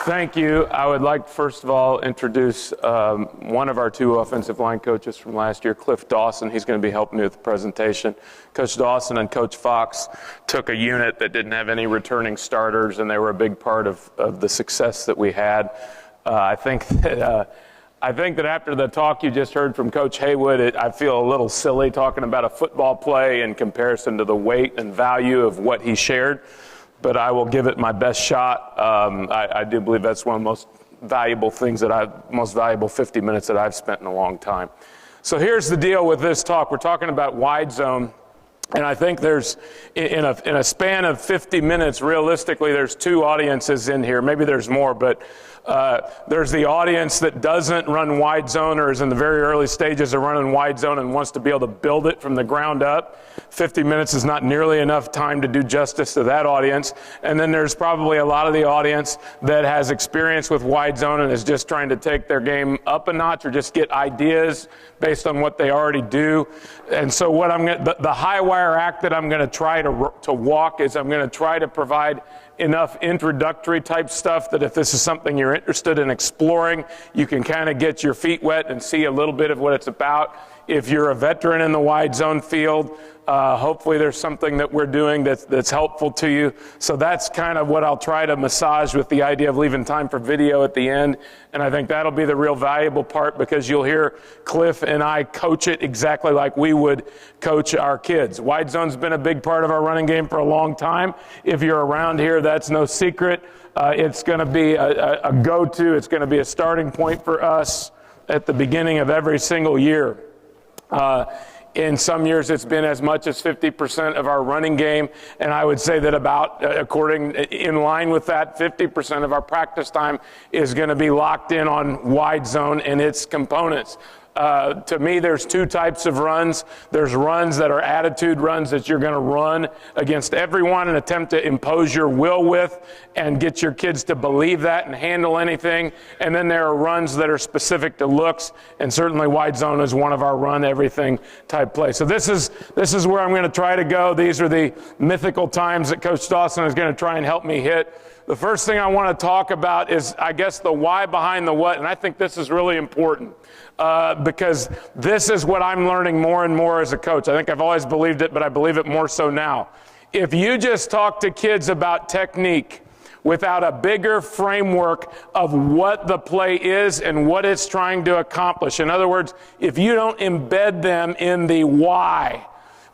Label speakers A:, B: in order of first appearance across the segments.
A: Thank you. I would like to first of all introduce one of our two offensive line coaches from last year, Cliff Dawson. He's going to be helping me with the presentation. Coach Dawson and Coach Fox took a unit that didn't have any returning starters, and they were a big part of the success that we had. I think that after the talk you just heard from Coach Haywood, I feel a little silly talking about a football play in comparison to the weight and value of what he shared, but I will give it my best shot. I do believe that's one of the most valuable things most valuable 50 minutes that I've spent in a long time. So here's the deal with this talk. We're talking about wide zone. And I think there's, in a span of 50 minutes, realistically, there's two audiences in here. Maybe there's more, but there's the audience that doesn't run wide zone or is in the very early stages of running wide zone and wants to be able to build it from the ground up. 50 minutes is not nearly enough time to do justice to that audience. And then there's probably a lot of the audience that has experience with wide zone and is just trying to take their game up a notch or just get ideas based on what they already do. And so what the high wire act that I'm going to try to walk is I'm going to try to provide enough introductory type stuff that if this is something you're interested in exploring, you can kind of get your feet wet and see a little bit of what it's about. If you're a veteran in the wide zone field, hopefully there's something that we're doing that's helpful to you. So that's kind of what I'll try to massage with the idea of leaving time for video at the end. And I think that'll be the real valuable part because you'll hear Cliff and I coach it exactly like we would coach our kids. Wide zone's been a big part of our running game for a long time. If you're around here, that's no secret. It's going to be a go-to. It's going to be a starting point for us at the beginning of every single year. In some years, it's been as much as 50% of our running game, and I would say that in line with that, 50% of our practice time is going to be locked in on wide zone and its components. To me, there's two types of runs. There's runs that are attitude runs that you're going to run against everyone and attempt to impose your will with and get your kids to believe that and handle anything. And then there are runs that are specific to looks, and certainly wide zone is one of our run everything type plays. So this is where I'm going to try to go. These are the mythical times that Coach Dawson is going to try and help me hit. The first thing I want to talk about is, I guess, the why behind the what, and I think this is really important because this is what I'm learning more and more as a coach. I think I've always believed it, but I believe it more so now. If you just talk to kids about technique without a bigger framework of what the play is and what it's trying to accomplish, in other words, if you don't embed them in the why,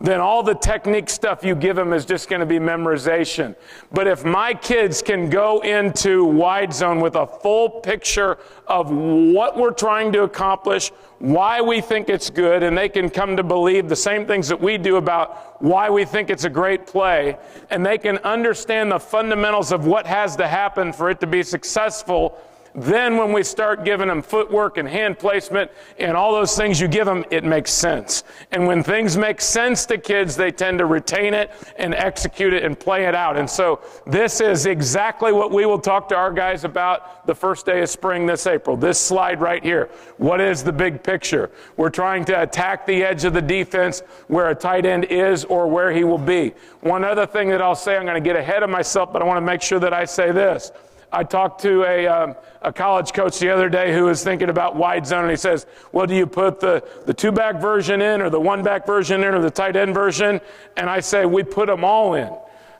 A: then all the technique stuff you give them is just going to be memorization. But if my kids can go into wide zone with a full picture of what we're trying to accomplish, why we think it's good, and they can come to believe the same things that we do about why we think it's a great play, and they can understand the fundamentals of what has to happen for it to be successful, then when we start giving them footwork and hand placement and all those things you give them, it makes sense. And when things make sense to kids, they tend to retain it and execute it and play it out. And so this is exactly what we will talk to our guys about the first day of spring this April. This slide right here. What is the big picture? We're trying to attack the edge of the defense where a tight end is or where he will be. One other thing that I'll say, I'm going to get ahead of myself, but I want to make sure that I say this. I talked to a college coach the other day who was thinking about wide zone, and he says, well, do you put the two-back version in or the one-back version in or the tight end version? And I say, we put them all in.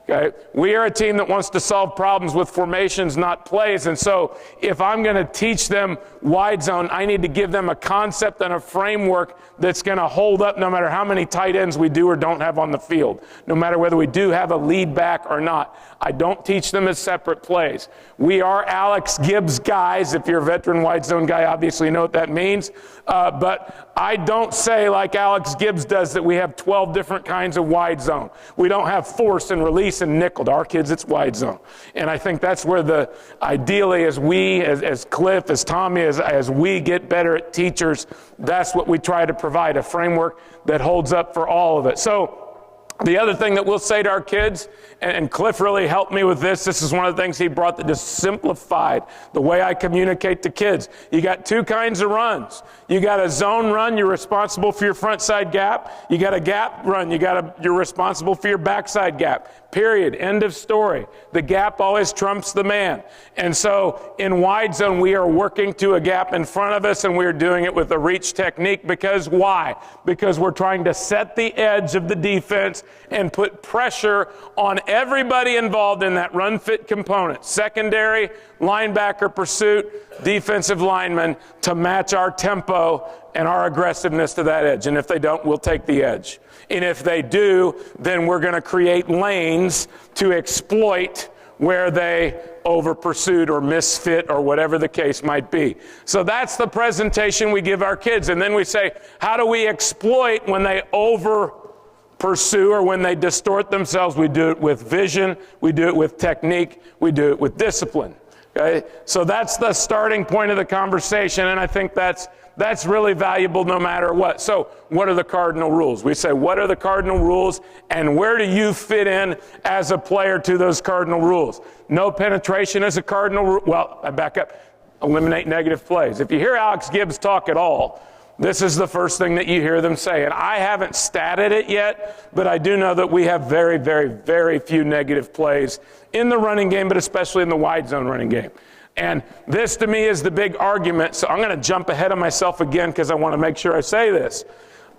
A: Okay? We are a team that wants to solve problems with formations, not plays. And so if I'm going to teach them wide zone, I need to give them a concept and a framework that's going to hold up no matter how many tight ends we do or don't have on the field, no matter whether we do have a lead back or not. I don't teach them as separate plays. We are Alex Gibbs guys. If you're a veteran wide zone guy, obviously you know what that means. But I don't say like Alex Gibbs does that we have 12 different kinds of wide zone. We don't have force and release and nickel. To our kids, it's wide zone. And I think that's where ideally as we, as Cliff, as Tommy, as we get better at teachers, that's what we try to provide, a framework that holds up for all of it. So the other thing that we'll say to our kids, and Cliff really helped me with this is one of the things he brought that just simplified the way I communicate to kids. You got two kinds of runs. You got a zone run, you're responsible for your front side gap. You got a gap run, you're responsible for your backside gap. period, end of story. The gap always trumps the man. And so in wide zone, we are working to a gap in front of us, and we're doing it with a reach technique. Because why? Because we're trying to set the edge of the defense and put pressure on everybody involved in that run fit component. Secondary, linebacker pursuit, defensive lineman, to match our tempo and our aggressiveness to that edge. And if they don't, we'll take the edge. And if they do, then we're going to create lanes to exploit where they over pursued or misfit or whatever the case might be. So that's the presentation we give our kids. And then we say, how do we exploit when they over pursue or when they distort themselves? We do it with vision, we do it with technique, we do it with discipline. Okay? So that's the starting point of the conversation, and I think that's really valuable no matter what. So what are the cardinal rules? We say, what are the cardinal rules, and where do you fit in as a player to those cardinal rules? No penetration is a cardinal rule. Well, I back up. Eliminate negative plays. If you hear Alex Gibbs talk at all, this is the first thing that you hear them say. And I haven't statted it yet, but I do know that we have very, very, very few negative plays in the running game, but especially in the wide zone running game. And this, to me, is the big argument. So I'm going to jump ahead of myself again because I want to make sure I say this.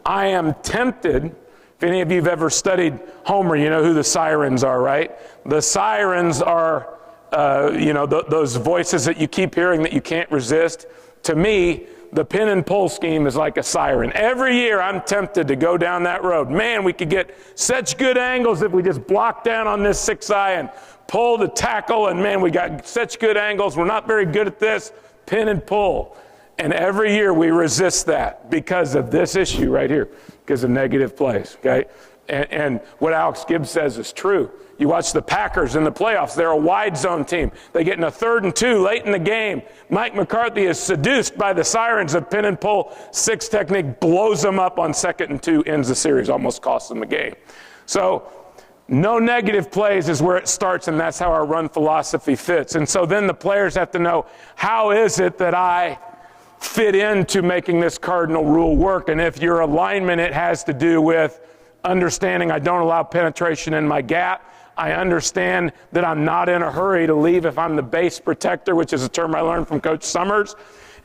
A: I am tempted, if any of you have ever studied Homer, you know who the sirens are, right? The sirens are, those voices that you keep hearing that you can't resist. To me, the pin and pull scheme is like a siren. Every year I'm tempted to go down that road. Man, we could get such good angles if we just block down on this 6-eye and pull the tackle, and man, we got such good angles. We're not very good at this, pin and pull. And every year we resist that because of this issue right here, because of negative plays, okay? And what Alex Gibbs says is true. You watch the Packers in the playoffs, they're a wide zone team. They get in a 3rd and 2 late in the game. Mike McCarthy is seduced by the sirens of pin and pull. 6 technique blows them up on 2nd and 2, ends the series, almost costs them the game. So no negative plays is where it starts, and that's how our run philosophy fits. And so then the players have to know, how is it that I fit into making this cardinal rule work? And if you're a lineman, it has to do with understanding I don't allow penetration in my gap. I understand that I'm not in a hurry to leave if I'm the base protector, which is a term I learned from Coach Summers.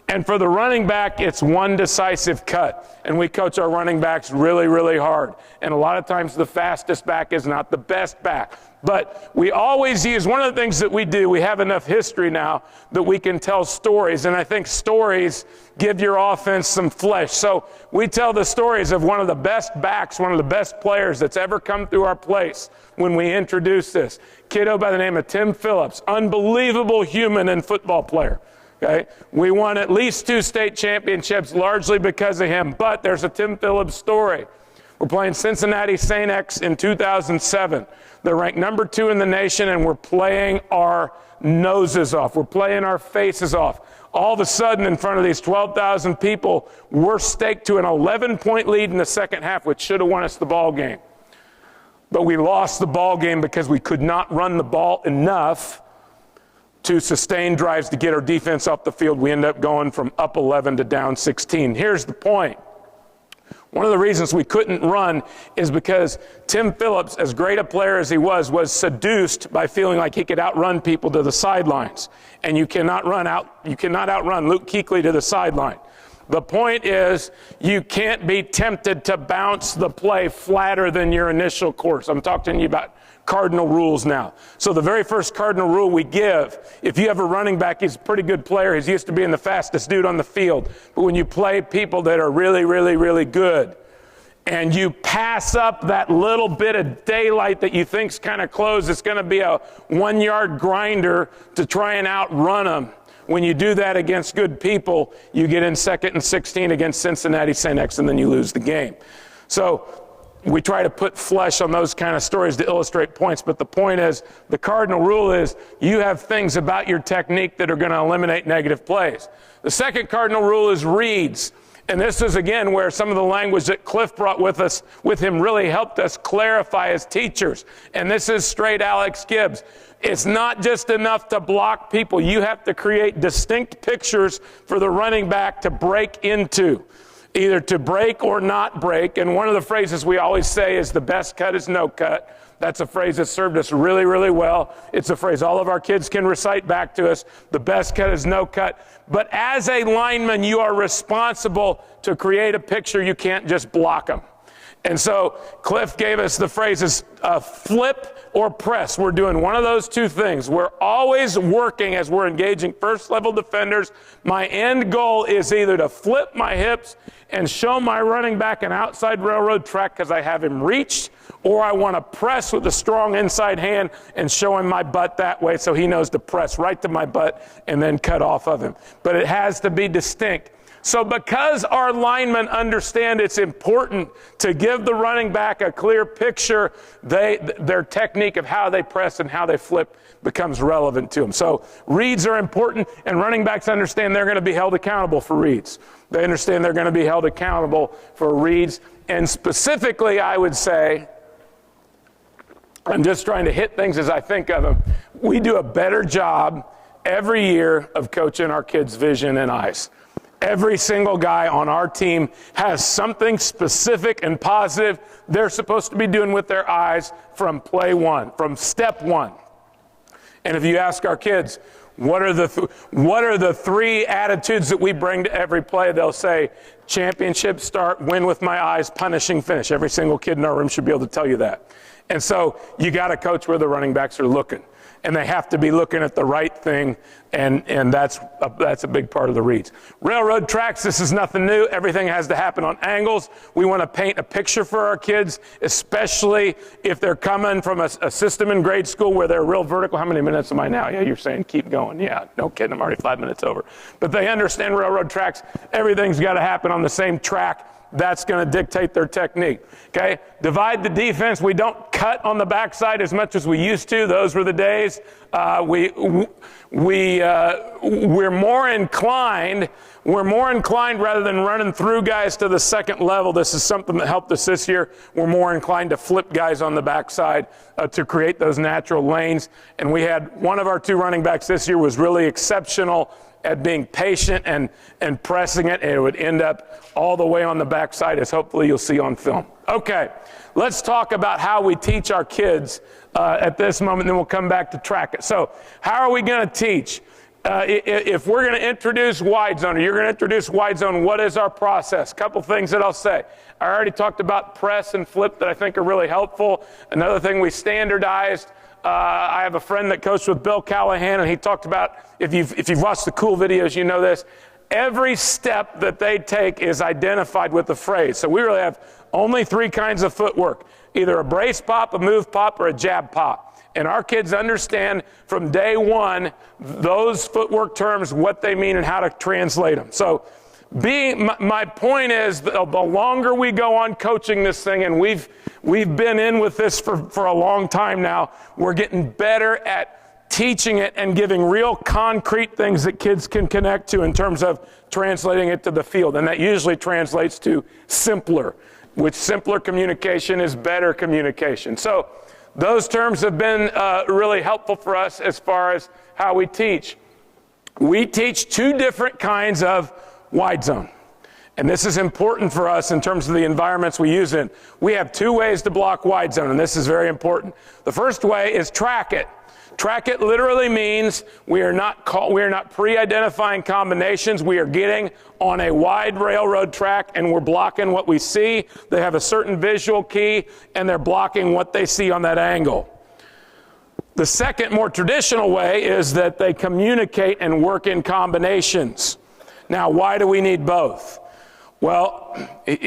A: And for the running back, it's one decisive cut. And we coach our running backs really, really hard. And a lot of times the fastest back is not the best back. But we always use, one of the things that we do, we have enough history now that we can tell stories. And I think stories give your offense some flesh. So we tell the stories of one of the best backs, one of the best players that's ever come through our place when we introduce this. Kiddo by the name of Tim Phillips, unbelievable human and football player. Okay? We won at least 2 state championships largely because of him. But there's a Tim Phillips story. We're playing Cincinnati St. X in 2007. They're ranked number 2 in the nation, and we're playing our noses off. We're playing our faces off. All of a sudden, in front of these 12,000 people, we're staked to an 11-point lead in the second half, which should have won us the ball game. But we lost the ball game because we could not run the ball enough to sustain drives to get our defense off the field. We end up going from up 11 to down 16. Here's the point. One of the reasons we couldn't run is because Tim Phillips, as great a player as he was seduced by feeling like he could outrun people to the sidelines. And you cannot outrun Luke Kuechly to the sideline. The point is, you can't be tempted to bounce the play flatter than your initial course. I'm talking to you about cardinal rules now. So the very first cardinal rule we give, if you have a running back, he's a pretty good player. He's used to being the fastest dude on the field. But when you play people that are really, really, really good, and you pass up that little bit of daylight that you think's kind of close, it's going to be a 1-yard grinder to try and outrun them. When you do that against good people, you get in 2nd and 16 against Cincinnati St. X, and then you lose the game. So we try to put flesh on those kind of stories to illustrate points, but the point is, the cardinal rule is you have things about your technique that are going to eliminate negative plays. The second cardinal rule is reads. And this is, again, where some of the language that Cliff brought with him really helped us clarify as teachers. And this is straight Alex Gibbs. It's not just enough to block people. You have to create distinct pictures for the running back to break into, either to break or not break. And one of the phrases we always say is the best cut is no cut. That's a phrase that served us really, really well. It's a phrase all of our kids can recite back to us. The best cut is no cut. But as a lineman, you are responsible to create a picture. You can't just block them. And so Cliff gave us the phrases flip or press. We're doing one of those two things. We're always working as we're engaging first-level defenders. My end goal is either to flip my hips and show my running back an outside railroad track because I have him reached, or I want to press with a strong inside hand and show him my butt that way so he knows to press right to my butt and then cut off of him. But it has to be distinct. So because our linemen understand it's important to give the running back a clear picture, their technique of how they press and how they flip becomes relevant to them. So reads are important, and running backs understand they're going to be held accountable for reads. They understand they're going to be held accountable for reads. And specifically, I would say, I'm just trying to hit things as I think of them, we do a better job every year of coaching our kids' vision and eyes. Every single guy on our team has something specific and positive they're supposed to be doing with their eyes from play one, from step one. And if you ask our kids, what are the three attitudes that we bring to every play, they'll say, championship start, win with my eyes, punishing finish. Every single kid in our room should be able to tell you that. And so you got to coach where the running backs are looking. And they have to be looking at the right thing, and that's a big part of the reads. Railroad tracks, this is nothing new. Everything has to happen on angles. We want to paint a picture for our kids, especially if they're coming from a system in grade school where they're real vertical. How many minutes am I now? Yeah, you're saying keep going. Yeah, no kidding, I'm already 5 minutes over. But they understand railroad tracks. Everything's got to happen on the same track. That's going to dictate their technique. Okay? Divide the defense. We don't cut on the backside as much as we used to. Those were the days. We're more inclined rather than running through guys to the second level. This is something that helped us this year. We're more inclined to flip guys on the backside to create those natural lanes. And we had one of our two running backs this year was really exceptional at being patient and pressing it, and it would end up all the way on the backside, as hopefully you'll see on film. Okay, let's talk about how we teach our kids at this moment, then we'll come back to track it. So how are we going to teach? If we're going to introduce wide zone, or you're going to introduce wide zone, what is our process? Couple things that I'll say. I already talked about press and flip that I think are really helpful. Another thing we standardized, I have a friend that coached with Bill Callahan, and he talked about, if you've watched the cool videos, you know this, every step that they take is identified with a phrase. So we really have only three kinds of footwork, either a brace pop, a move pop, or a jab pop. And our kids understand from day one those footwork terms, what they mean and how to translate them. So my point is, the longer we go on coaching this thing, and we've been in with this for a long time now, we're getting better at teaching it and giving real concrete things that kids can connect to in terms of translating it to the field. And that usually translates to simpler, which simpler communication is better communication. So those terms have been really helpful for us as far as how we teach. We teach two different kinds of wide zone. And this is important for us in terms of the environments we use in. We have two ways to block wide zone, and this is very important. The first way is track it. Track it literally means we are not pre-identifying combinations. We are getting on a wide railroad track and we're blocking what we see. They have a certain visual key and they're blocking what they see on that angle. The second, more traditional way is that they communicate and work in combinations. Now, why do we need both? Well,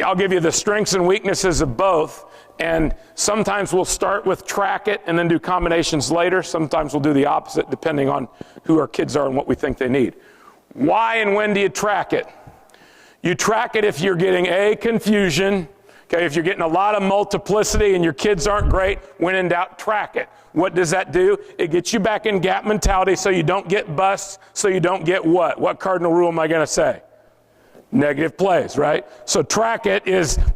A: I'll give you the strengths and weaknesses of both. And sometimes we'll start with track it and then do combinations later. Sometimes we'll do the opposite depending on who our kids are and what we think they need. Why and when do you track it? You track it if you're getting confusion. Okay, if you're getting a lot of multiplicity and your kids aren't great, when in doubt, track it. What does that do? It gets you back in gap mentality so you don't get busts, so you don't get what? What cardinal rule am I going to say? Negative plays, right? So track it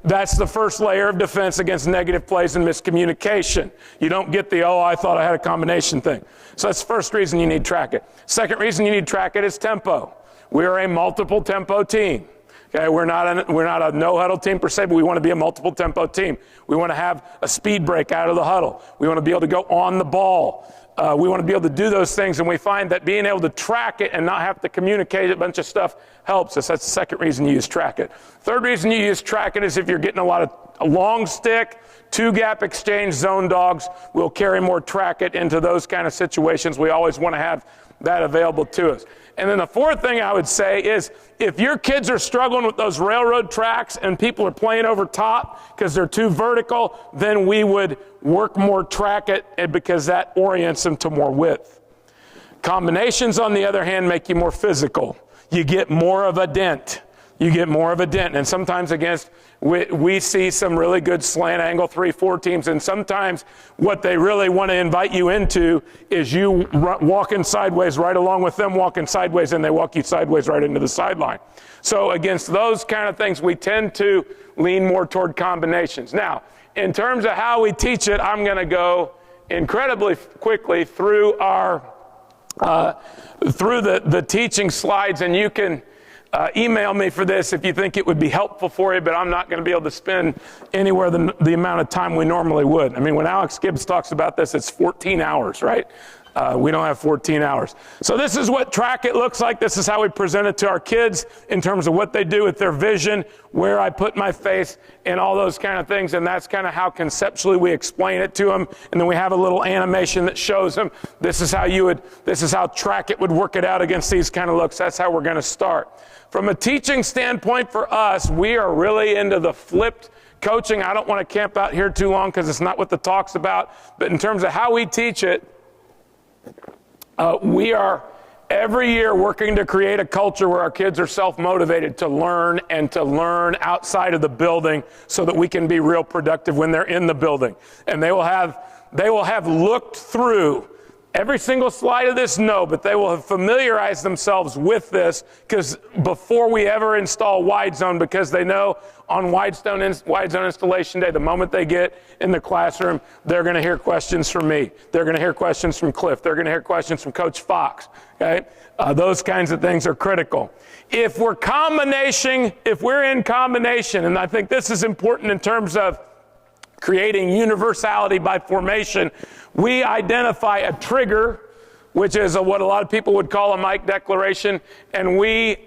A: that's the first layer of defense against negative plays and miscommunication. You don't get the, I thought I had a combination thing. So that's the first reason you need track it. Second reason you need track it is tempo. We are a multiple tempo team. Okay, we're not a no-huddle team per se, but we want to be a multiple tempo team. We want to have a speed break out of the huddle. We want to be able to go on the ball. We want to be able to do those things, and we find that being able to track it and not have to communicate a bunch of stuff helps us. That's the second reason you use track it. Third reason you use track it is if you're getting a lot of a long stick, two-gap exchange zone dogs, we'll carry more track it into those kind of situations. We always want to have that available to us. And then the fourth thing I would say is if your kids are struggling with those railroad tracks and people are playing over top because they're too vertical, then we would work more track it because that orients them to more width. Combinations, on the other hand, make you more physical. You get more of a dent. You get more of a dent. And sometimes we see some really good slant angle 3-4 teams, and sometimes what they really want to invite you into is you walking sideways right along with them walking sideways, and they walk you sideways right into the sideline. So against those kind of things, we tend to lean more toward combinations. Now, in terms of how we teach it, I'm going to go incredibly quickly through the teaching slides, and you can email me for this if you think it would be helpful for you, but I'm not going to be able to spend anywhere the amount of time we normally would. I mean, when Alex Gibbs talks about this, it's 14 hours, right? We don't have 14 hours. So this is what track it looks like. This is how we present it to our kids in terms of what they do with their vision, where I put my face, and all those kind of things. And that's kind of how conceptually we explain it to them. And then we have a little animation that shows them this is how track it would work it out against these kind of looks. That's how we're going to start. From a teaching standpoint for us, we are really into the flipped coaching. I don't want to camp out here too long because it's not what the talk's about. But in terms of how we teach it, we are every year working to create a culture where our kids are self-motivated to learn and to learn outside of the building so that we can be real productive when they're in the building. And they will have looked through every single slide of this, no, but they will have familiarized themselves with this because before we ever install wide zone, because they know on wide zone installation day, the moment they get in the classroom, they're going to hear questions from me. They're going to hear questions from Cliff. They're going to hear questions from Coach Fox. Okay, those kinds of things are critical. If we're in combination, and I think this is important in terms of creating universality by formation, we identify a trigger, which is what a lot of people would call a Mike declaration, and we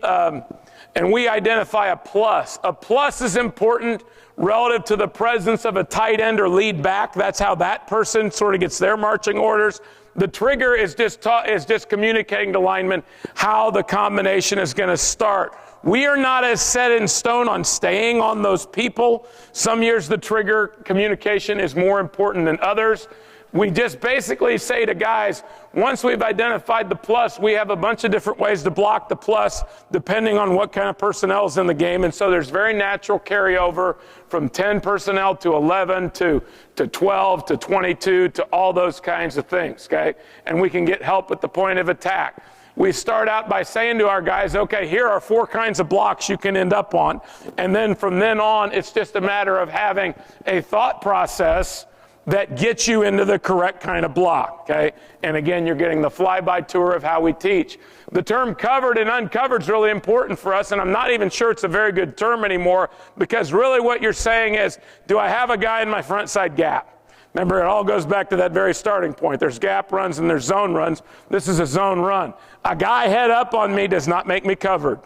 A: identify a plus. A plus is important relative to the presence of a tight end or lead back. That's how that person sort of gets their marching orders. The trigger is just communicating to linemen how the combination is going to start. We are not as set in stone on staying on those people. Some years the trigger communication is more important than others. We just basically say to guys, once we've identified the plus, we have a bunch of different ways to block the plus depending on what kind of personnel is in the game. And so there's very natural carryover from 10 personnel to 11 to 12 to 22 to all those kinds of things, okay? And we can get help at the point of attack. We start out by saying to our guys, okay, here are 4 kinds of blocks you can end up on. And then from then on, it's just a matter of having a thought process that gets you into the correct kind of block, okay? And again, you're getting the flyby tour of how we teach. The term covered and uncovered is really important for us, and I'm not even sure it's a very good term anymore because really what you're saying is, do I have a guy in my front side gap? Remember, it all goes back to that very starting point. There's gap runs and there's zone runs. This is a zone run. A guy head up on me does not make me covered.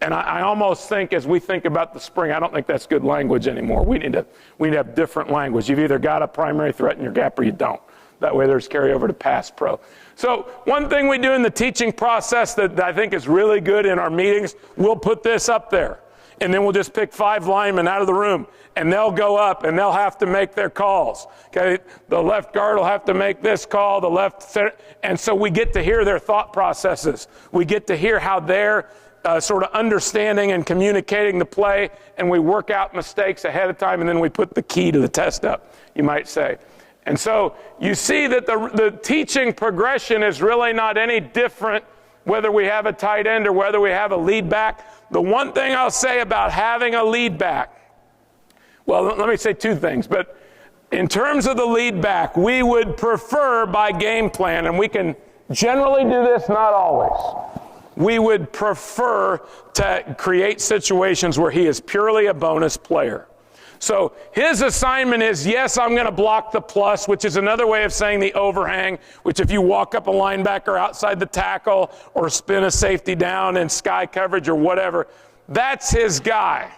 A: And I almost think, as we think about the spring, I don't think that's good language anymore. We need to have different language. You've either got a primary threat in your gap or you don't. That way there's carryover to pass pro. So one thing we do in the teaching process that I think is really good in our meetings, we'll put this up there. And then we'll just pick 5 linemen out of the room, and they'll go up, and they'll have to make their calls. Okay, the left guard will have to make this call, the left center, and so we get to hear their thought processes. We get to hear how they're sort of understanding and communicating the play, and we work out mistakes ahead of time, and then we put the key to the test up, you might say. And so you see that the teaching progression is really not any different whether we have a tight end or whether we have a lead back. The one thing I'll say about having a lead back, well, let me say 2 things, but in terms of the lead back, we would prefer by game plan, and we can generally do this, not always. we would prefer to create situations where he is purely a bonus player. So his assignment is, yes, I'm going to block the plus, which is another way of saying the overhang, which if you walk up a linebacker outside the tackle or spin a safety down in sky coverage or whatever, that's his guy.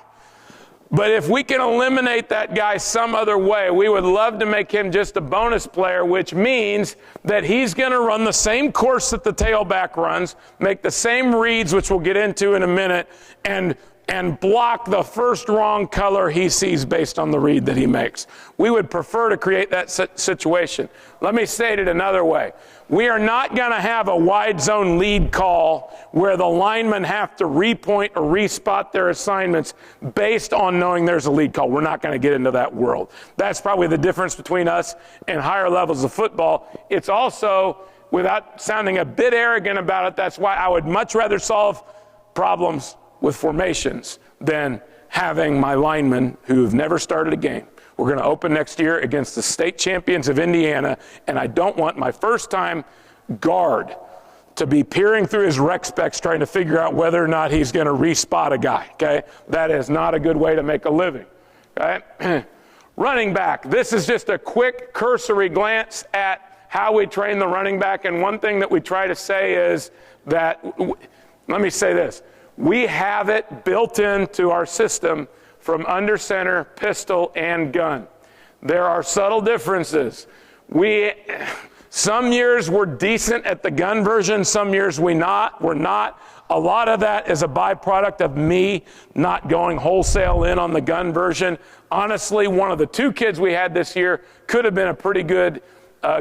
A: But if we can eliminate that guy some other way, we would love to make him just a bonus player, which means that he's going to run the same course that the tailback runs, make the same reads, which we'll get into in a minute, and block the first wrong color he sees based on the read that he makes. We would prefer to create that situation. Let me state it another way. We are not going to have a wide zone lead call where the linemen have to repoint or respot their assignments based on knowing there's a lead call. We're not going to get into that world. That's probably the difference between us and higher levels of football. It's also, without sounding a bit arrogant about it, that's why I would much rather solve problems with formations than having my linemen who've never started a game. We're going to open next year against the state champions of Indiana, and I don't want my first-time guard to be peering through his rec specs trying to figure out whether or not he's going to respot a guy, okay? That is not a good way to make a living, okay? Running back. This is just a quick cursory glance at how we train the running back, and one thing that we try to say is that, let me say this, we have it built into our system from under center, pistol, and gun. There are subtle differences. Some years we're decent at the gun version, some years we're not. A lot of that is a byproduct of me not going wholesale in on the gun version. Honestly, one of the two kids we had this year could have been a pretty good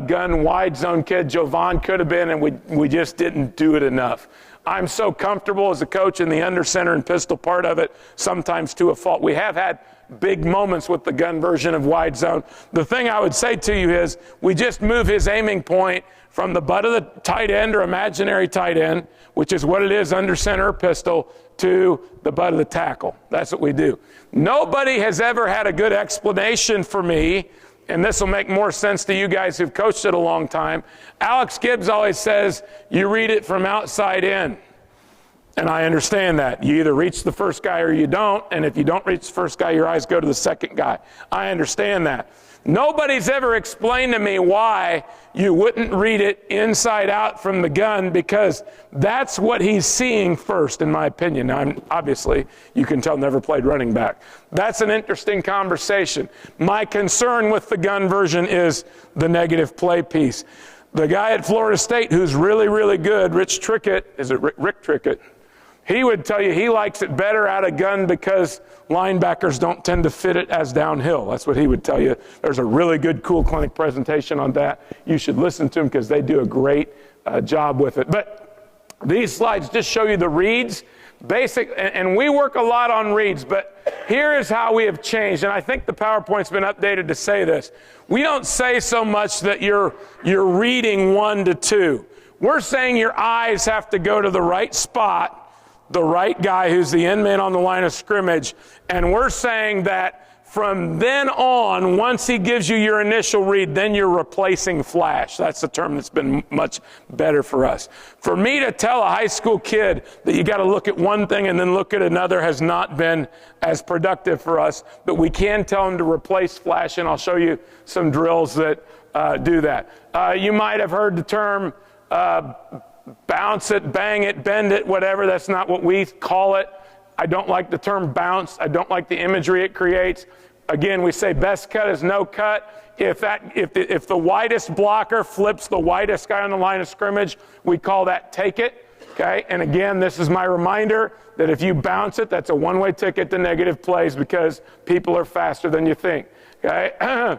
A: gun wide zone kid. Jovan could have been, and we just didn't do it enough. I'm so comfortable as a coach in the under center and pistol part of it, sometimes to a fault. We have had big moments with the gun version of wide zone. The thing I would say to you is we just move his aiming point from the butt of the tight end or imaginary tight end, which is what it is under center or pistol, to the butt of the tackle. That's what we do. Nobody has ever had a good explanation for me, and this will make more sense to you guys who've coached it a long time. Alex Gibbs always says, you read it from outside in. And I understand that. You either reach the first guy or you don't, and if you don't reach the first guy, your eyes go to the second guy. I understand that. Nobody's ever explained to me why you wouldn't read it inside out from the gun, because that's what he's seeing first, in my opinion. Now, obviously, you can tell never played running back. That's an interesting conversation. My concern with the gun version is the negative play piece. The guy at Florida State who's really, really good, Rick Trickett, he would tell you he likes it better out of gun because linebackers don't tend to fit it as downhill. That's what he would tell you. There's a really good Cool Clinic presentation on that. You should listen to them because they do a great job with it. But these slides just show you the reads. And we work a lot on reads, but here is how we have changed. And I think the PowerPoint's been updated to say this. We don't say so much that you're reading 1 to 2. We're saying your eyes have to go to the right spot, the right guy who's the end man on the line of scrimmage, and we're saying that from then on, once he gives you your initial read, then you're replacing flash. That's the term that's been much better for us. For me to tell a high school kid that you got to look at one thing and then look at another has not been as productive for us, but we can tell them to replace flash, and I'll show you some drills that do that. You might have heard the term bounce it, bang it, bend it, whatever. That's not what we call it. I don't like the term bounce. I don't like the imagery it creates. Again, we say best cut is no cut. If the widest blocker flips the widest guy on the line of scrimmage, we call that take it. Okay? And again, this is my reminder that if you bounce it, that's a one-way ticket to negative plays because people are faster than you think. Okay?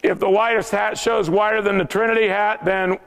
A: If the widest hat shows wider than the Trinity hat, then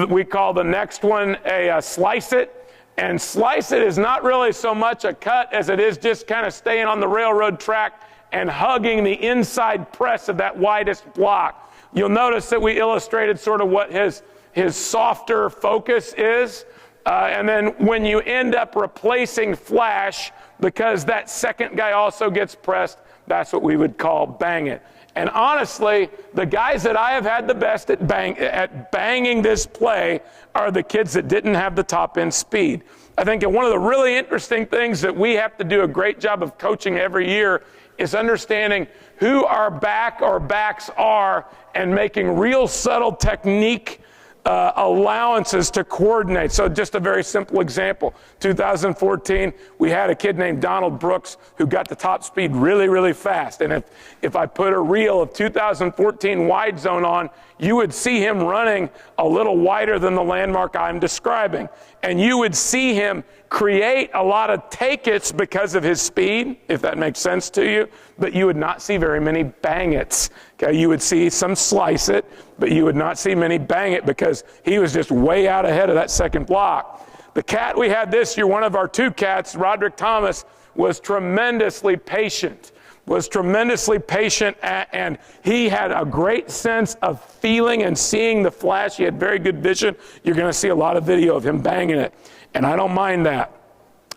A: we call the next one a slice it. And slice it is not really so much a cut as it is just kind of staying on the railroad track and hugging the inside press of that widest block. You'll notice that we illustrated sort of what his softer focus is. And then when you end up replacing flash, because that second guy also gets pressed, that's what we would call bang it. And honestly, the guys that I have had the best at banging this play are the kids that didn't have the top end speed. I think one of the really interesting things that we have to do a great job of coaching every year is understanding who our backs are and making real subtle technique allowances to coordinate. So just a very simple example. 2014, we had a kid named Donald Brooks who got the top speed really, really fast. And if I put a reel of 2014 wide zone on, you would see him running a little wider than the landmark I'm describing. And you would see him create a lot of take-its because of his speed, if that makes sense to you, but you would not see very many bang-its. Okay, you would see some slice it, but you would not see many bang it because he was just way out ahead of that second block. The cat we had this year, one of our two cats, Roderick Thomas, was tremendously patient. And he had a great sense of feeling and seeing the flash. He had very good vision. You're going to see a lot of video of him banging it, and I don't mind that.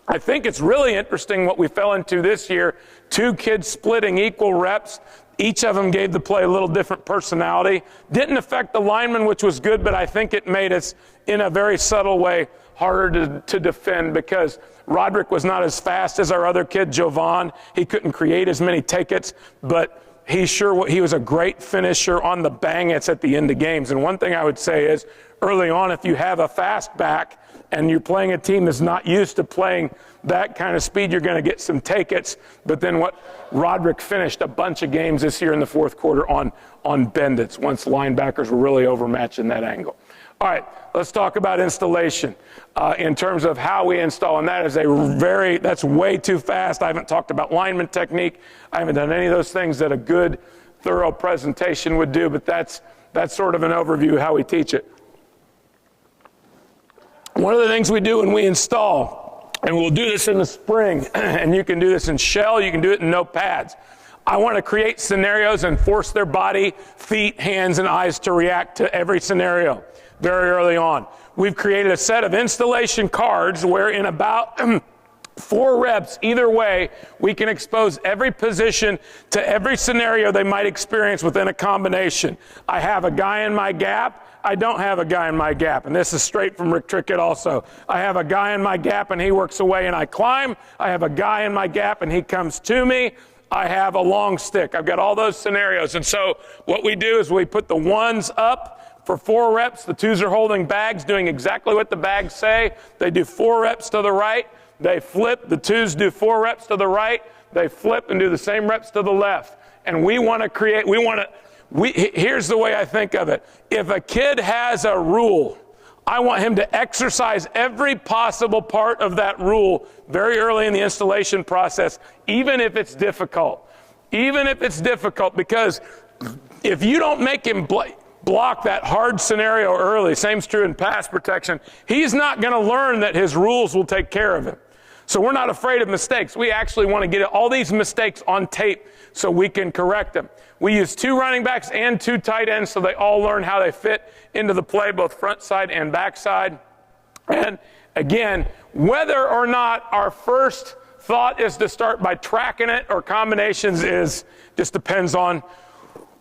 A: I think it's really interesting what we fell into this year. Two kids splitting equal reps. Each of them gave the play a little different personality. Didn't affect the lineman, which was good, but I think it made us, in a very subtle way, harder to defend because Roderick was not as fast as our other kid, Jovan. He couldn't create as many take-its, but he was a great finisher on the bang-its at the end of games. And one thing I would say is, early on, if you have a fast back and you're playing a team that's not used to playing that kind of speed, you're going to get some take-its. But then what Roderick finished a bunch of games this year in the fourth quarter on bend-its once linebackers were really overmatched in that angle. All right, let's talk about installation in terms of how we install, and that's way too fast. I haven't talked about lineman technique. I haven't done any of those things that a good, thorough presentation would do, but that's sort of an overview of how we teach it. One of the things we do when we install, and we'll do this in the spring, and you can do this in shell, you can do it in no pads. I want to create scenarios and force their body, feet, hands, and eyes to react to every scenario very early on. We've created a set of installation cards where in about 4 reps either way, we can expose every position to every scenario they might experience within a combination. I have a guy in my gap. I don't have a guy in my gap, and this is straight from Rick Trickett also. I have a guy in my gap and he works away and I climb. I have a guy in my gap and he comes to me. I have a long stick. I've got all those scenarios. And so what we do is we put the ones up for 4 reps. The 2s are holding bags, doing exactly what the bags say. They do 4 reps to the right. They flip. The 2s do 4 reps to the right. They flip and do the same reps to the left. And we want to create, here's the way I think of it. If a kid has a rule, I want him to exercise every possible part of that rule very early in the installation process, even if it's difficult. Even if it's difficult, because if you don't make him block that hard scenario early, same's true in pass protection, he's not going to learn that his rules will take care of him. So we're not afraid of mistakes. We actually want to get all these mistakes on tape so we can correct them. We use 2 running backs and 2 tight ends so they all learn how they fit into the play, both front side and back side. And again, whether or not our first thought is to start by tracking it or combinations just depends on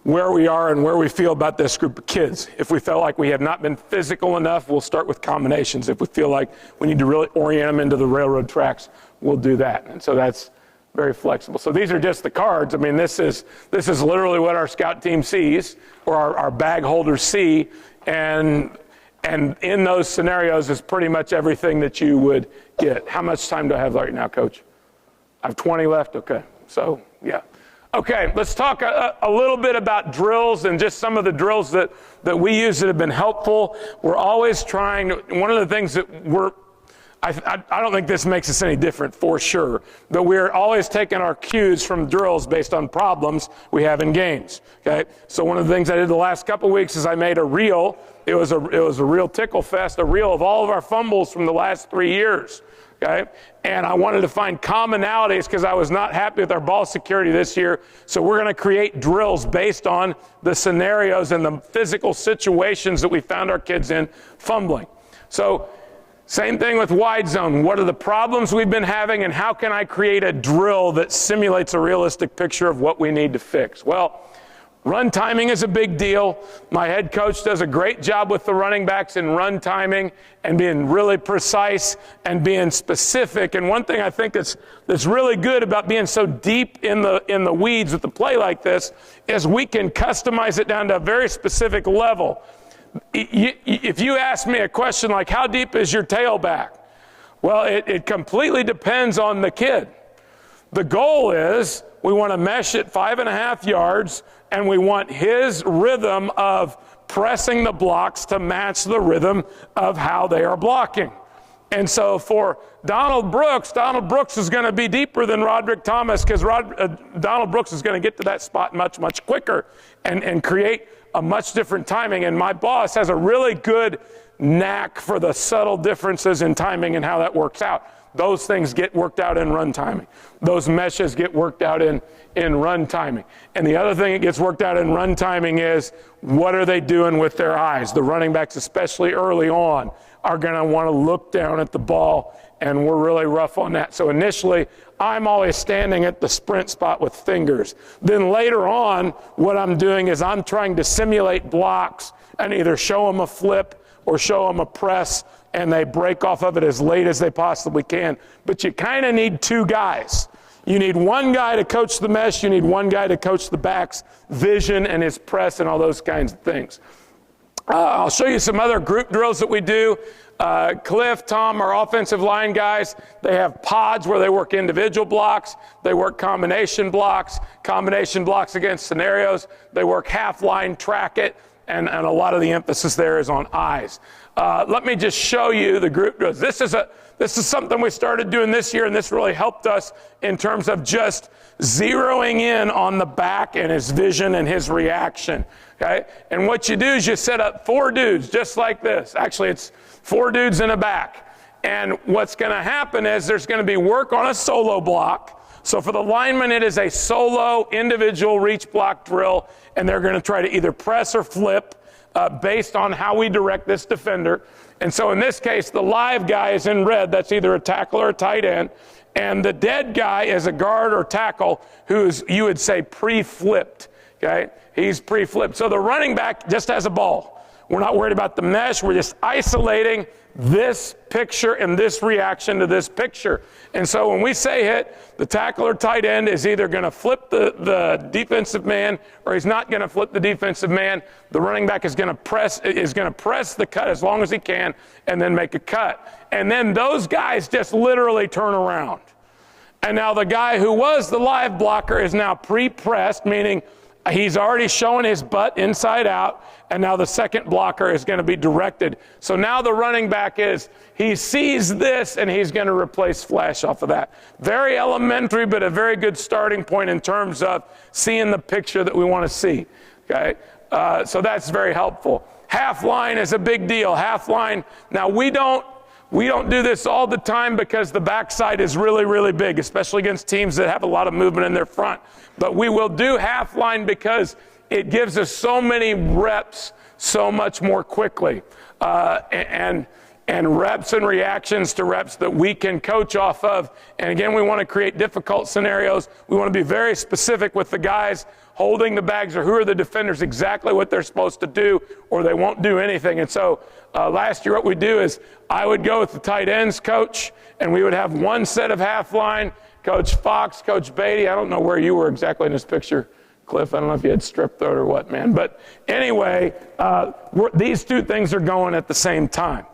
A: where we are and where we feel about this group of kids. If we feel like we have not been physical enough, we'll start with combinations. If we feel like we need to really orient them into the railroad tracks, we'll do that. And so that's very flexible. So these are just the cards. I mean, this is literally what our scout team sees, or our bag holders see, and in those scenarios is pretty much everything that you would get. How much time do I have right now, Coach? I have 20 left? Okay. So, yeah. Okay, let's talk a little bit about drills and just some of the drills that we use that have been helpful. We're always trying to, one of the things that I don't think this makes us any different for sure, but we're always taking our cues from drills based on problems we have in games, okay? So one of the things I did the last couple weeks is I made a reel. It was a real tickle fest, a reel of all of our fumbles from the last 3 years. Okay, and I wanted to find commonalities because I was not happy with our ball security this year. So we're going to create drills based on the scenarios and the physical situations that we found our kids in fumbling. So same thing with wide zone. What are the problems we've been having, and how can I create a drill that simulates a realistic picture of what we need to fix? Well, Run timing is a big deal. My head coach does a great job with the running backs in run timing and being really precise and being specific. And one thing I think that's really good about being so deep in the weeds with the play like this is we can customize it down to a very specific level. If you ask me a question like, how deep is your tailback? Well, it completely depends on the kid. The goal is we want to mesh it 5.5 yards, and we want his rhythm of pressing the blocks to match the rhythm of how they are blocking. And so for Donald Brooks is going to be deeper than Roderick Thomas because Donald Brooks is going to get to that spot much, much quicker and create a much different timing. And my boss has a really good knack for the subtle differences in timing and how that works out. Those things get worked out in run timing. Those meshes get worked out in run timing. And the other thing that gets worked out in run timing is what are they doing with their eyes? The running backs, especially early on, are going to want to look down at the ball, and we're really rough on that. So initially, I'm always standing at the sprint spot with fingers. Then later on, what I'm doing is I'm trying to simulate blocks and either show them a flip or show them a press, and they break off of it as late as they possibly can. But you kind of need two guys. You need one guy to coach the mesh. You need one guy to coach the back's vision and his press and all those kinds of things. I'll show you some other group drills that we do. Cliff, Tom, our offensive line guys, they have pods where they work individual blocks. They work combination blocks against scenarios. They work half line, track it, and a lot of the emphasis there is on eyes. Let me just show you the group drills. This is something we started doing this year, and this really helped us in terms of just zeroing in on the back and his vision and his reaction. Okay? And what you do is you set up 4 dudes just like this. Actually, it's 4 dudes in a back. And what's going to happen is there's going to be work on a solo block. So for the lineman, it is a solo individual reach block drill, and they're going to try to either press or flip based on how we direct this defender. And so in this case, the live guy is in red. That's either a tackle or a tight end. And the dead guy is a guard or tackle who's, you would say, pre-flipped. Okay? He's pre-flipped. So the running back just has a ball. We're not worried about the mesh. We're just isolating this picture and this reaction to this picture. And so when we say hit, the tackle or tight end is either going to flip the defensive man or he's not going to flip the defensive man. The running back is going to press the cut as long as he can and then make a cut. And then those guys just literally turn around. And now the guy who was the live blocker is now pre-pressed, meaning he's already showing his butt inside out, and now the second blocker is going to be directed. So now the running back he sees this, and he's going to replace flash off of that. Very elementary, but a very good starting point in terms of seeing the picture that we want to see. Okay, so that's very helpful. Half line is a big deal. Half line. Now we don't do this all the time because the backside is really, really big, especially against teams that have a lot of movement in their front. But we will do half line because it gives us so many reps so much more quickly. And reps and reactions to reps that we can coach off of. And again, we want to create difficult scenarios. We want to be very specific with the guys holding the bags or who are the defenders exactly what they're supposed to do, or they won't do anything. And so last year what we do is I would go with the tight ends coach, and we would have one set of half line. Coach Fox, Coach Beatty, I don't know where you were exactly in this picture, Cliff. I don't know if you had strep throat or what, man. But anyway, these two things are going at the same time.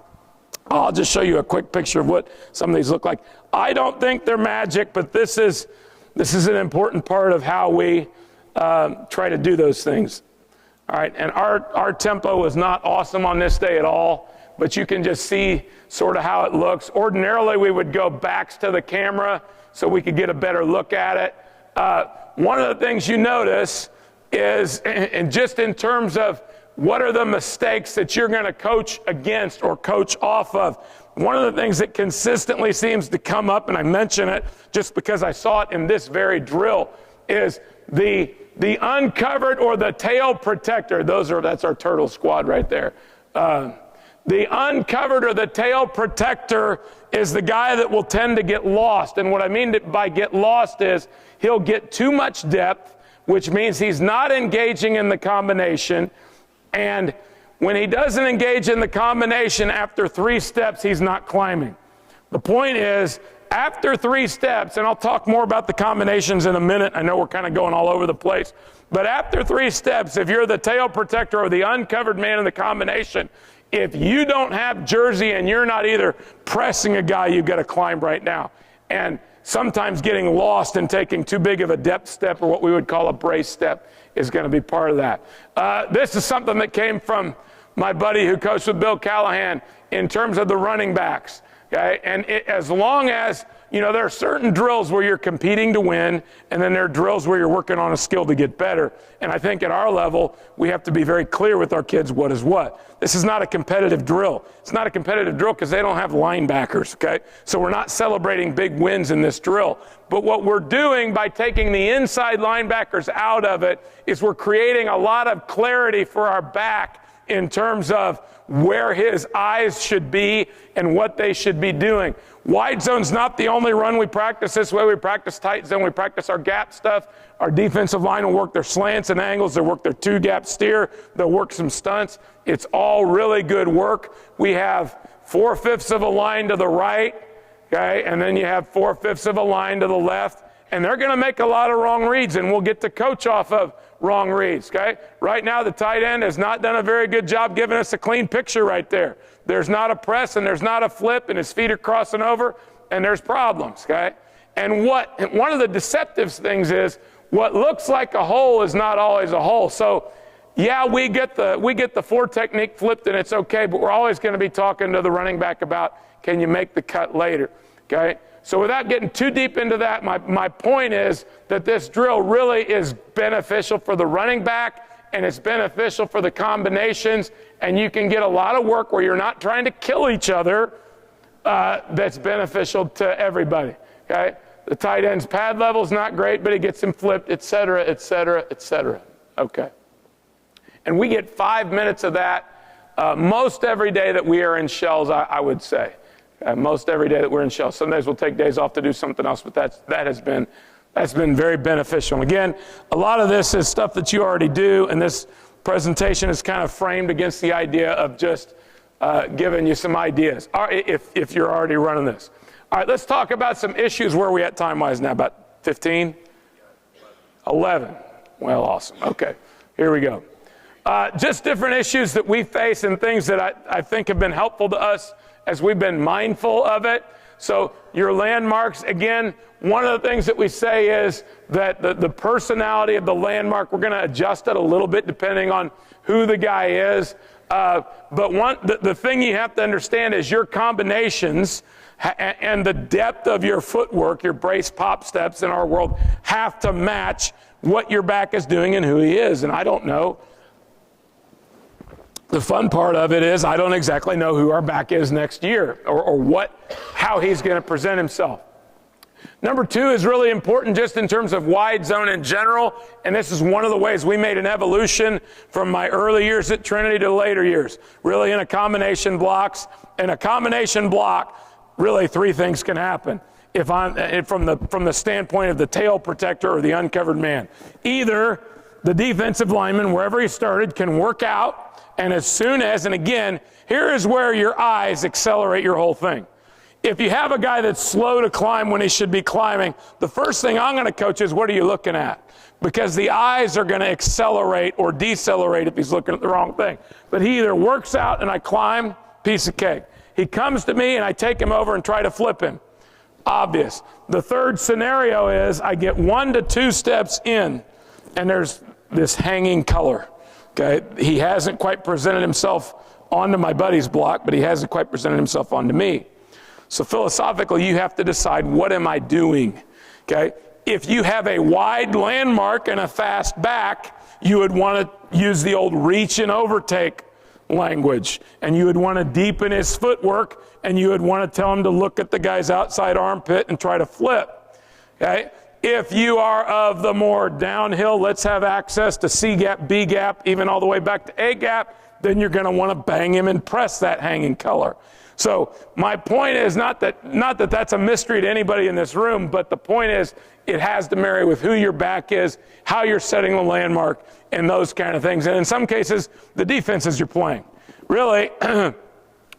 A: I'll just show you a quick picture of what some of these look like. I don't think they're magic, but this is an important part of how we try to do those things. All right, and our tempo was not awesome on this day at all, but you can just see sort of how it looks. Ordinarily, we would go backs to the camera so we could get a better look at it. One of the things you notice is, and just in terms of what are the mistakes that you're going to coach against or coach off of, one of the things that consistently seems to come up, and I mention it just because I saw it in this very drill, is the uncovered or the tail protector. That's our turtle squad right there. The uncovered or the tail protector is the guy that will tend to get lost. And what I mean by get lost is he'll get too much depth, which means he's not engaging in the combination. And when he doesn't engage in the combination after 3 steps, he's not climbing. The point is, after 3 steps, and I'll talk more about the combinations in a minute. I know we're kind of going all over the place. But after 3 steps, if you're the tail protector or the uncovered man in the combination, if you don't have jersey and you're not either pressing a guy, you've got to climb right now. And sometimes getting lost and taking too big of a depth step, or what we would call a brace step, is going to be part of that. This is something that came from my buddy who coached with Bill Callahan in terms of the running backs. Okay? And as long as, there are certain drills where you're competing to win, and then there are drills where you're working on a skill to get better. And I think at our level, we have to be very clear with our kids what is what. This is not a competitive drill. It's not a competitive drill because they don't have linebackers, okay? So we're not celebrating big wins in this drill. But what we're doing by taking the inside linebackers out of it is we're creating a lot of clarity for our back in terms of where his eyes should be and what they should be doing. Wide zone's not the only run we practice this way. We practice tight zone. We practice our gap stuff. Our defensive line will work their slants and angles. They'll work their 2-gap steer. They'll work some stunts. It's all really good work. We have 4/5 of a line to the right, okay, and then you have 4/5 of a line to the left. And they're going to make a lot of wrong reads, and we'll get to coach off of wrong reads, okay? Right now, the tight end has not done a very good job giving us a clean picture right there. There's not a press, and there's not a flip, and his feet are crossing over, and there's problems, okay? And one of the deceptive things is what looks like a hole is not always a hole. So, yeah, we get the 4 technique flipped, and it's okay, but we're always going to be talking to the running back about, can you make the cut later, okay? So without getting too deep into that, my point is that this drill really is beneficial for the running back, and it's beneficial for the combinations, and you can get a lot of work where you're not trying to kill each other that's beneficial to everybody, okay? The tight end's pad level's not great, but he gets him flipped, et cetera, et cetera, et cetera, okay? And we get 5 minutes of that most every day that we are in shells, I would say. Most every day that we're in shells. Some days we'll take days off to do something else, but that has been very beneficial. And again, a lot of this is stuff that you already do, and this presentation is kind of framed against the idea of just giving you some ideas, if you're already running this. All right, let's talk about some issues. Where are we at time-wise now? About 15? 11. Well, awesome. Okay, here we go. Just different issues that we face and things that I think have been helpful to us as we've been mindful of it. So your landmarks, again, one of the things that we say is that the personality of the landmark, we're going to adjust it a little bit depending on who the guy is. But the thing you have to understand is your combinations and the depth of your footwork, your brace pop steps in our world, have to match what your back is doing and who he is. And I don't know. The fun part of it is I don't exactly know who our back is next year or how he's going to present himself. Number 2 is really important just in terms of wide zone in general, and this is one of the ways we made an evolution from my early years at Trinity to later years, really in a combination blocks. In a combination block, really 3 things can happen if I'm from the standpoint of the tail protector or the uncovered man. Either the defensive lineman, wherever he started, can work out, and as soon as, and again, here is where your eyes accelerate your whole thing. If you have a guy that's slow to climb when he should be climbing, the first thing I'm going to coach is, what are you looking at? Because the eyes are going to accelerate or decelerate if he's looking at the wrong thing. But he either works out and I climb, piece of cake. He comes to me and I take him over and try to flip him. Obvious. The third scenario is I get 1 to 2 steps in and there's this hanging color. Okay, he hasn't quite presented himself onto my buddy's block, but he hasn't quite presented himself onto me. So philosophically, you have to decide, what am I doing? Okay, if you have a wide landmark and a fast back, you would want to use the old reach and overtake language, and you would want to deepen his footwork, and you would want to tell him to look at the guy's outside armpit and try to flip. Okay. If you are of the more downhill, let's have access to C gap, B gap, even all the way back to A gap, then you're going to want to bang him and press that hanging color. So my point is not that that's a mystery to anybody in this room, but the point is it has to marry with who your back is, how you're setting the landmark, and those kind of things. And in some cases, the defenses you're playing. Really,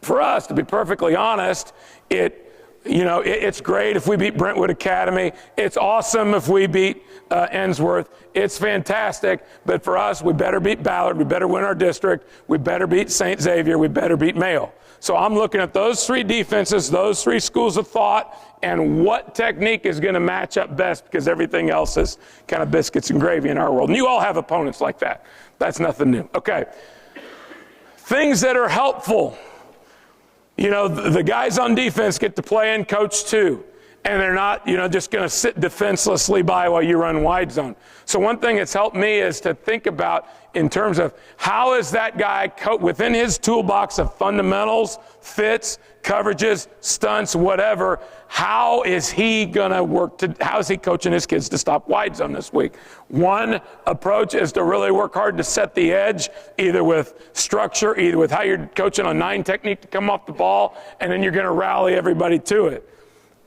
A: for us, to be perfectly honest, it's great if we beat Brentwood Academy. It's awesome if we beat Ensworth. It's fantastic. But for us, we better beat Ballard. We better win our district. We better beat St. Xavier. We better beat Mayo. So I'm looking at those three defenses, those three schools of thought, and what technique is going to match up best, because everything else is kind of biscuits and gravy in our world. And you all have opponents like that. That's nothing new. Okay. Things that are helpful. The guys on defense get to play and coach too. And they're not, just going to sit defenselessly by while you run wide zone. So one thing that's helped me is to think about in terms of how is that guy within his toolbox of fundamentals, fits, coverages, stunts, whatever, how is he going to how is he coaching his kids to stop wide zone this week? One approach is to really work hard to set the edge, either with structure, either with how you're coaching a 9 technique to come off the ball, and then you're going to rally everybody to it.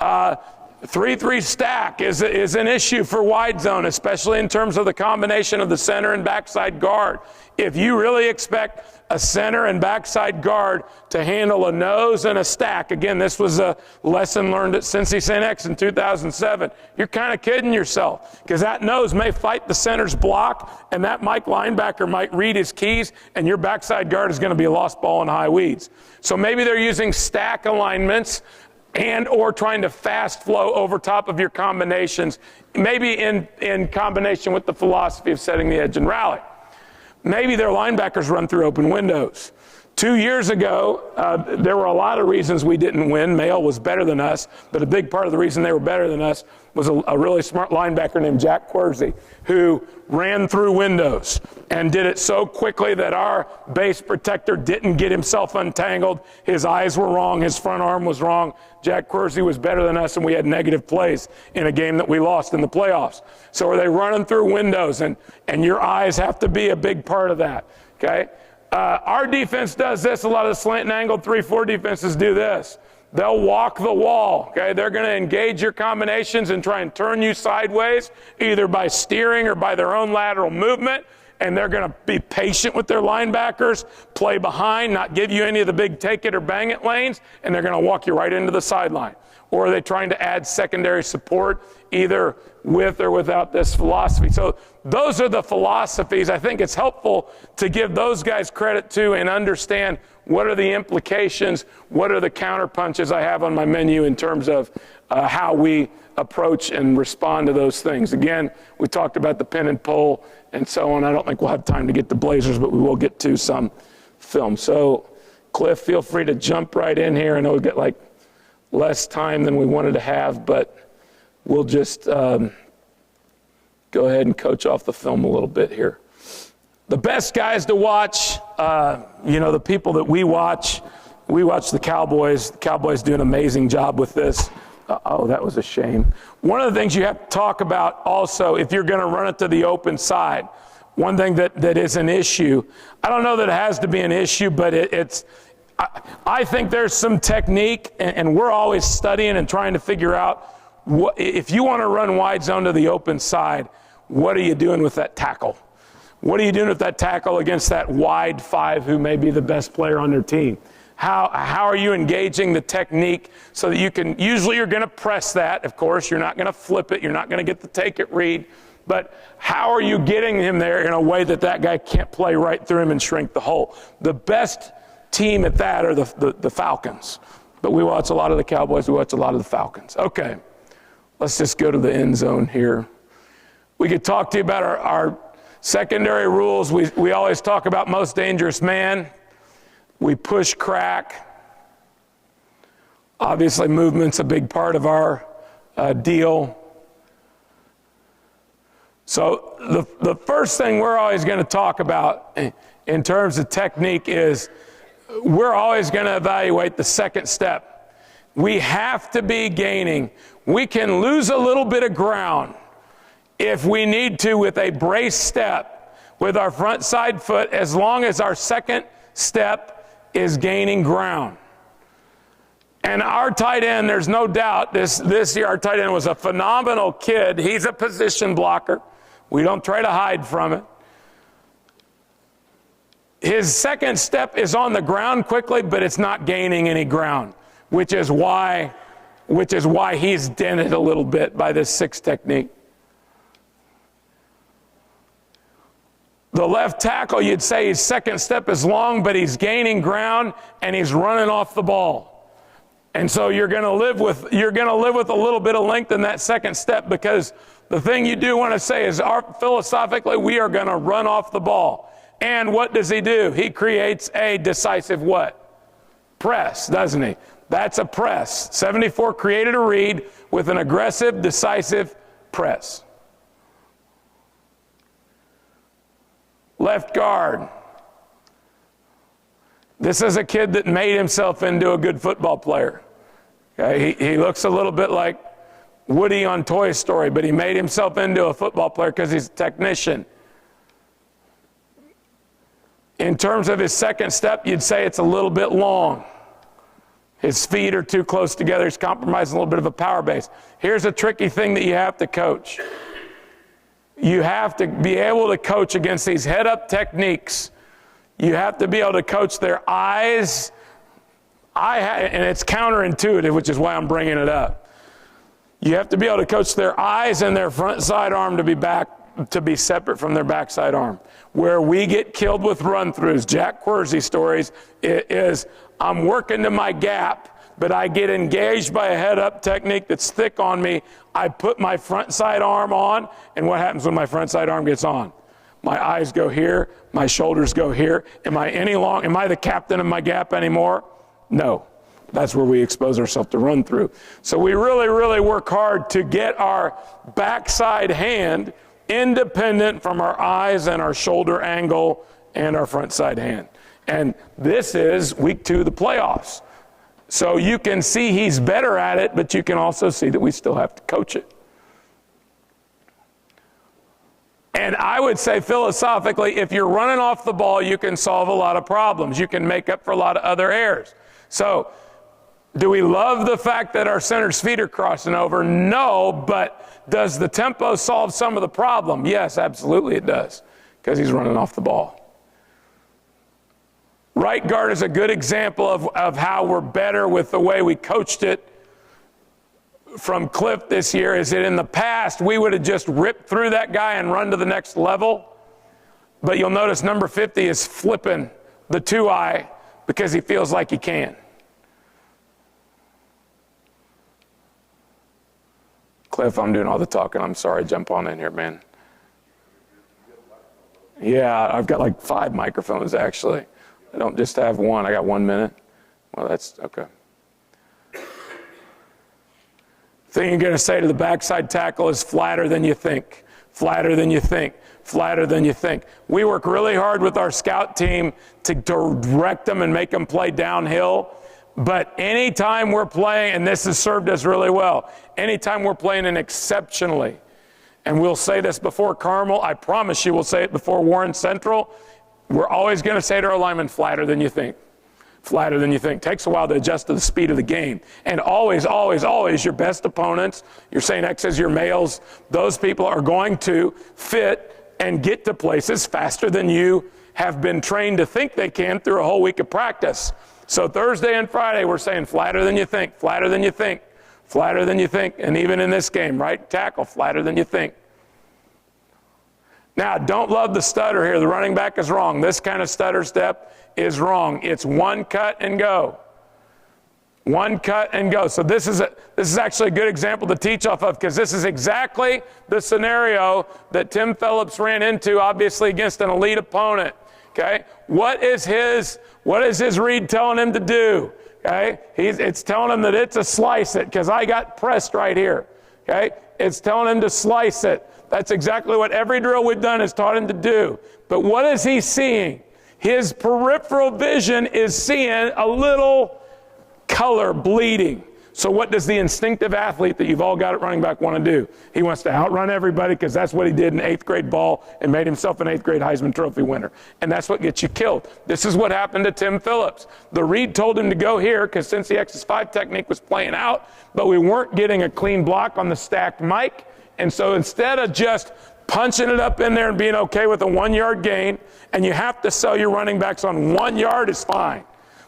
A: 3-3 stack is an issue for wide zone, especially in terms of the combination of the center and backside guard. If you really expect a center and backside guard to handle a nose and a stack, again, this was a lesson learned at Cincy St. X in 2007, you're kind of kidding yourself, because that nose may fight the center's block, and that Mike linebacker might read his keys, and your backside guard is going to be a lost ball in high weeds. So maybe they're using stack alignments and or trying to fast flow over top of your combinations, maybe in combination with the philosophy of setting the edge and rally. Maybe their linebackers run through open windows. 2 years ago, there were a lot of reasons we didn't win. Mayo was better than us, but a big part of the reason they were better than us was a really smart linebacker named Jack Quersey, who ran through windows and did it so quickly that our base protector didn't get himself untangled. His eyes were wrong. His front arm was wrong. Jack Quersey was better than us, and we had negative plays in a game that we lost in the playoffs. So are they running through windows? And your eyes have to be a big part of that, okay? Our defense does this. A lot of the slant and angled 3-4 defenses do this. They'll walk the wall, okay? They're going to engage your combinations and try and turn you sideways, either by steering or by their own lateral movement, and they're going to be patient with their linebackers, play behind, not give you any of the big take it or bang it lanes, and they're going to walk you right into the sideline. Or are they trying to add secondary support, either with or without this philosophy? So those are the philosophies. I think it's helpful to give those guys credit too and understand what are the implications, what are the counter punches I have on my menu in terms of how we approach and respond to those things. Again, we talked about the pin and pull and so on. I don't think we'll have time to get to Blazers, but we will get to some film. So Cliff, feel free to jump right in here. I know we'll get like less time than we wanted to have, but we'll just go ahead and coach off the film a little bit here. The best guys to watch, the people that we watch the Cowboys. The Cowboys do an amazing job with this. Oh, that was a shame. One of the things you have to talk about also, if you're going to run it to the open side, one thing that is an issue, I don't know that it has to be an issue, but I think there's some technique, and we're always studying and trying to figure out if you want to run wide zone to the open side, what are you doing with that tackle? What are you doing with that tackle against that wide 5 who may be the best player on their team? How are you engaging the technique so that you can, usually you're going to press that, of course, you're not going to flip it, you're not going to get the take it read, but how are you getting him there in a way that guy can't play right through him and shrink the hole? The best team at that are the Falcons. But we watch a lot of the Cowboys, we watch a lot of the Falcons. Okay, let's just go to the end zone here. We could talk to you about our secondary rules. We always talk about most dangerous man. We push crack. Obviously, movement's a big part of our deal. So the first thing we're always going to talk about in terms of technique is we're always going to evaluate the second step. We have to be gaining. We can lose a little bit of ground if we need to with a brace step with our front side foot, as long as our second step is gaining ground. And our tight end, there's no doubt, this year our tight end was a phenomenal kid. He's a position blocker. We don't try to hide from it. His second step is on the ground quickly, but it's not gaining any ground, which is why he's dented a little bit by this 6 technique. The left tackle, you'd say his second step is long, but he's gaining ground and he's running off the ball. And so you're going to live with a little bit of length in that second step, because the thing you do want to say is philosophically we are going to run off the ball. And what does he do? He creates a decisive what? Press, doesn't he? That's a press. 74 created a read with an aggressive, decisive press. Left guard. This is a kid that made himself into a good football player. Okay? He looks a little bit like Woody on Toy Story, but he made himself into a football player because he's a technician. In terms of his second step, you'd say it's a little bit long. His feet are too close together. He's compromising a little bit of a power base. Here's a tricky thing that you have to coach. You have to be able to coach against these head-up techniques. You have to be able to coach their eyes. And it's counterintuitive, which is why I'm bringing it up. You have to be able to coach their eyes and their front side arm to be separate from their backside arm. Where we get killed with run-throughs, Jack Quersey stories, is I'm working to my gap, but I get engaged by a head-up technique that's thick on me. I put my front side arm on, and what happens when my front side arm gets on? My eyes go here, my shoulders go here. Am I the captain of my gap anymore? No. That's where we expose ourselves to run through. So we really, really work hard to get our backside hand independent from our eyes and our shoulder angle and our front side hand. And this is week 2 of the playoffs. So you can see he's better at it, but you can also see that we still have to coach it. And I would say philosophically, if you're running off the ball, you can solve a lot of problems. You can make up for a lot of other errors. So do we love the fact that our center's feet are crossing over? No, but does the tempo solve some of the problem? Yes, absolutely it does, because he's running off the ball. Right guard is a good example of how we're better with the way we coached it from Cliff this year. Is that in the past, we would have just ripped through that guy and run to the next level. But you'll notice number 50 is flipping the 2-eye because he feels like he can. Cliff, I'm doing all the talking. I'm sorry. Jump on in here, man. Yeah, I've got like 5 microphones, actually. I don't just have one. I got 1 minute. Well, that's okay. Thing you're going to say to the backside tackle is flatter than you think. Flatter than you think. Flatter than you think. We work really hard with our scout team to direct them and make them play downhill. But anytime we're playing, and this has served us really well, anytime we're playing an exceptionally, and we'll say this before Carmel, I promise you we'll say it before Warren Central, we're always going to say to our linemen, flatter than you think. Flatter than you think. Takes a while to adjust to the speed of the game. And always, always, always, your best opponents, your St. X's, your males, those people are going to fit and get to places faster than you have been trained to think they can through a whole week of practice. So Thursday and Friday, we're saying flatter than you think, flatter than you think, flatter than you think. And even in this game, right tackle, flatter than you think. Now, don't love the stutter here. The running back is wrong. This kind of stutter step is wrong. It's one cut and go. One cut and go. So this is actually a good example to teach off of, because this is exactly the scenario that Tim Phillips ran into, obviously, against an elite opponent. Okay? What is his read telling him to do? Okay? It's telling him that it's a slice it, because I got pressed right here. Okay? It's telling him to slice it. That's exactly what every drill we've done has taught him to do. But what is he seeing? His peripheral vision is seeing a little color bleeding. So what does the instinctive athlete that you've all got at running back want to do? He wants to outrun everybody because that's what he did in 8th grade ball and made himself an 8th grade Heisman Trophy winner. And that's what gets you killed. This is what happened to Tim Phillips. The read told him to go here because since the X's5 technique was playing out, but we weren't getting a clean block on the stacked mic. And so instead of just punching it up in there and being okay with a 1-yard gain, and you have to sell your running backs on 1 yard is fine.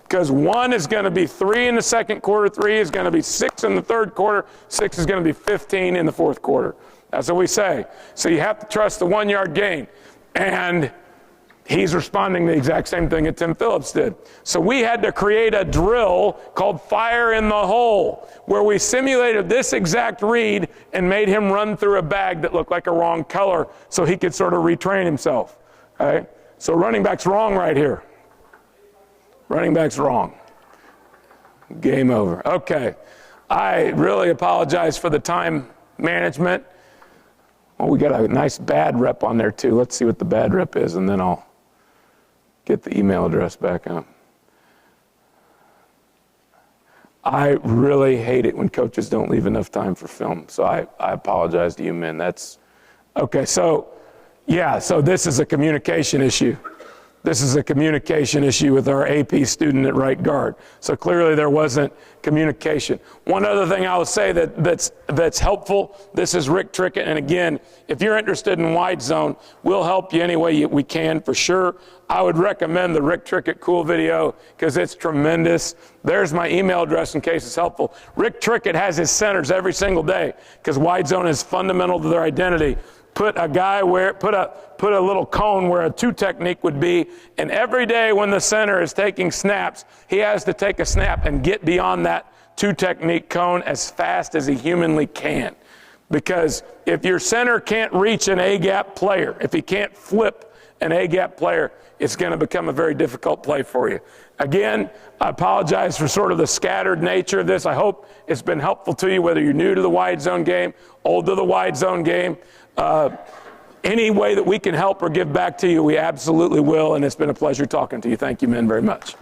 A: Because 1 is going to be 3 in the second quarter, 3 is going to be 6 in the third quarter, 6 is going to be 15 in the fourth quarter. That's what we say. So you have to trust the 1 yard gain. And he's responding the exact same thing that Tim Phillips did. So we had to create a drill called Fire in the Hole, where we simulated this exact read and made him run through a bag that looked like a wrong color so he could sort of retrain himself. Okay? So running back's wrong right here. Running back's wrong. Game over. Okay. I really apologize for the time management. Well, we got a nice bad rep on there too. Let's see what the bad rep is, and then I'll get the email address back up. I really hate it when coaches don't leave enough time for film. So I apologize to you men. That's okay. So yeah, so this is a communication issue. This is a communication issue with our AP student at right guard. So clearly there wasn't communication. One other thing I will say that's helpful, this is Rick Trickett. And again, if you're interested in wide zone, we'll help you any way we can for sure. I would recommend the Rick Trickett Cool video because it's tremendous. There's my email address in case it's helpful. Rick Trickett has his centers every single day because wide zone is fundamental to their identity. Put a little cone where a 2 technique would be, and every day when the center is taking snaps, he has to take a snap and get beyond that 2 technique cone as fast as he humanly can. Because if your center can't reach an A-gap player, if he can't flip an A-gap player, it's going to become a very difficult play for you. Again, I apologize for sort of the scattered nature of this. I hope it's been helpful to you, whether you're new to the wide zone game, old to the wide zone game. Any way that we can help or give back to you, we absolutely will, and it's been a pleasure talking to you. Thank you, men, very much.